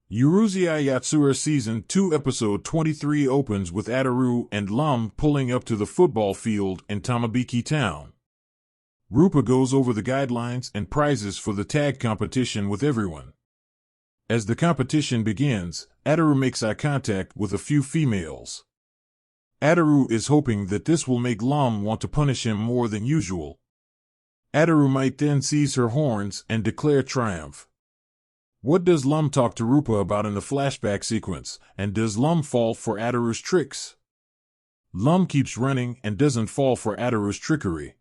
Urusei Yatsura Season 2 Episode 23 opens with Ataru and Lum pulling up to the football field in Tamabiki Town. Rupa goes over the guidelines and prizes for the tag competition with everyone. As the competition begins, Ataru makes eye contact with a few females. Ataru is hoping that this will make Lum want to punish him more than usual. Ataru might then seize her horns and declare triumph. What does Lum talk to Rupa about in the flashback sequence, and does Lum fall for Ataru's tricks? Lum keeps running and doesn't fall for Ataru's trickery.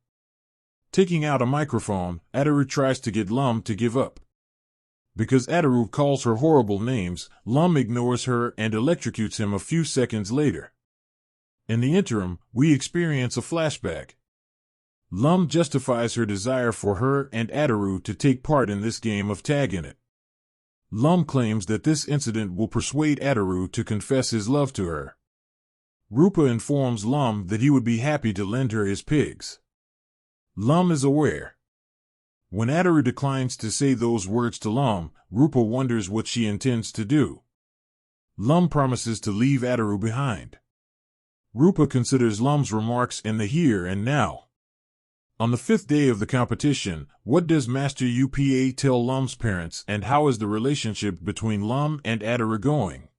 Taking out a microphone, Ataru tries to get Lum to give up. Because Ataru calls her horrible names, Lum ignores her and electrocutes him a few seconds later. In the interim, we experience a flashback. Lum justifies her desire for her and Ataru to take part in this game of tag in it. Lum claims that this incident will persuade Ataru to confess his love to her. Rupa informs Lum that he would be happy to lend her his pigs. Lum is aware. When Ataru declines to say those words to Lum, Rupa wonders what she intends to do. Lum promises to leave Ataru behind. Rupa considers Lum's remarks in the here and now. On the fifth day of the competition, what does Master Upa tell Lum's parents, and how is the relationship between Lum and Ataru going?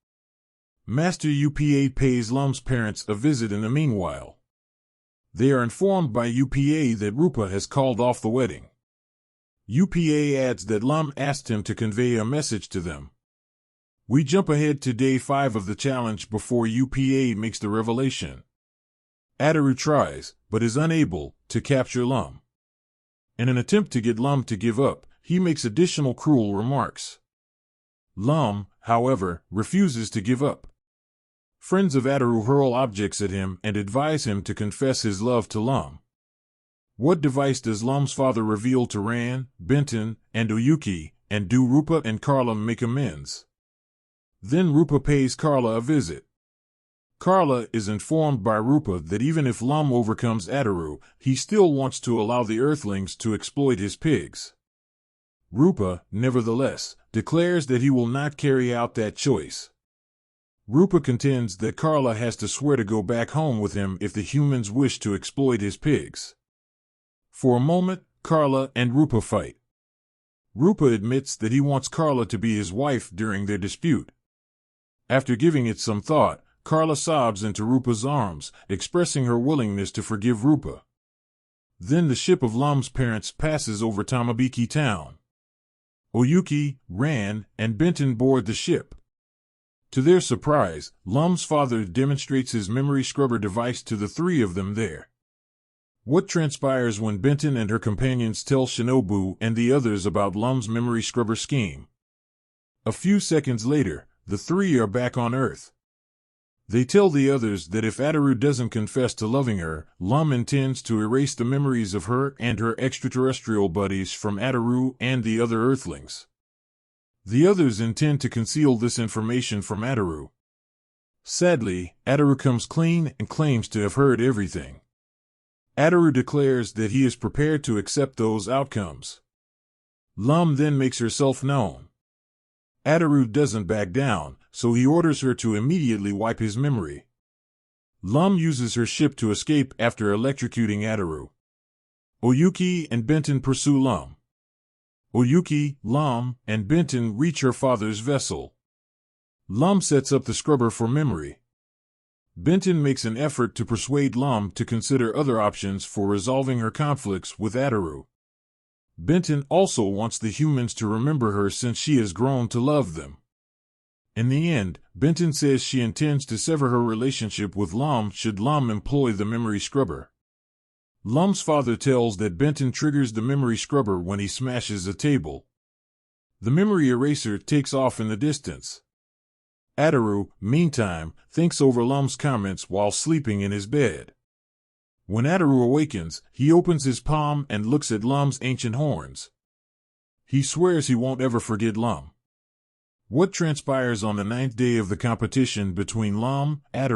Master Upa pays Lum's parents a visit in the meanwhile. They are informed by Upa that Rupa has called off the wedding. Upa adds that Lum asked him to convey a message to them. We jump ahead to day 5 of the challenge before Upa makes the revelation. Ataru tries, but is unable, to capture Lum. In an attempt to get Lum to give up, he makes additional cruel remarks. Lum, however, refuses to give up. Friends of Ataru hurl objects at him and advise him to confess his love to Lum. What device does Lum's father reveal to Ran, Benton, and Oyuki, and do Rupa and Carla make amends? Then Rupa pays Carla a visit. Carla is informed by Rupa that even if Lum overcomes Ataru, he still wants to allow the Earthlings to exploit his pigs. Rupa, nevertheless, declares that he will not carry out that choice. Rupa contends that Carla has to swear to go back home with him if the humans wish to exploit his pigs. For a moment, Carla and Rupa fight. Rupa admits that he wants Carla to be his wife during their dispute. After giving it some thought, Carla sobs into Rupa's arms, expressing her willingness to forgive Rupa. Then the ship of Lum's parents passes over Tamabiki Town. Oyuki, Ran, and Benton board the ship. To their surprise, Lum's father demonstrates his memory scrubber device to the three of them there. What transpires when Benton and her companions tell Shinobu and the others about Lum's memory scrubber scheme? A few seconds later, the three are back on Earth. They tell the others that if Ataru doesn't confess to loving her, Lum intends to erase the memories of her and her extraterrestrial buddies from Ataru and the other Earthlings. The others intend to conceal this information from Ataru. Sadly, Ataru comes clean and claims to have heard everything. Ataru declares that he is prepared to accept those outcomes. Lum then makes herself known. Ataru doesn't back down, so he orders her to immediately wipe his memory. Lum uses her ship to escape after electrocuting Ataru. Oyuki and Benton pursue Lum. Oyuki, Lum, and Benton reach her father's vessel. Lum sets up the scrubber for memory. Benton makes an effort to persuade Lum to consider other options for resolving her conflicts with Ataru. Benton also wants the humans to remember her since she has grown to love them. In the end, Benton says she intends to sever her relationship with Lum should Lum employ the memory scrubber. Lum's father tells that Benton triggers the memory scrubber when he smashes a table. The memory eraser takes off in the distance. Ataru, meantime, thinks over Lum's comments while sleeping in his bed. When Ataru awakens, he opens his palm and looks at Lum's ancient horns. He swears he won't ever forget Lum. What transpires on the 9th day of the competition between Lum, Ataru,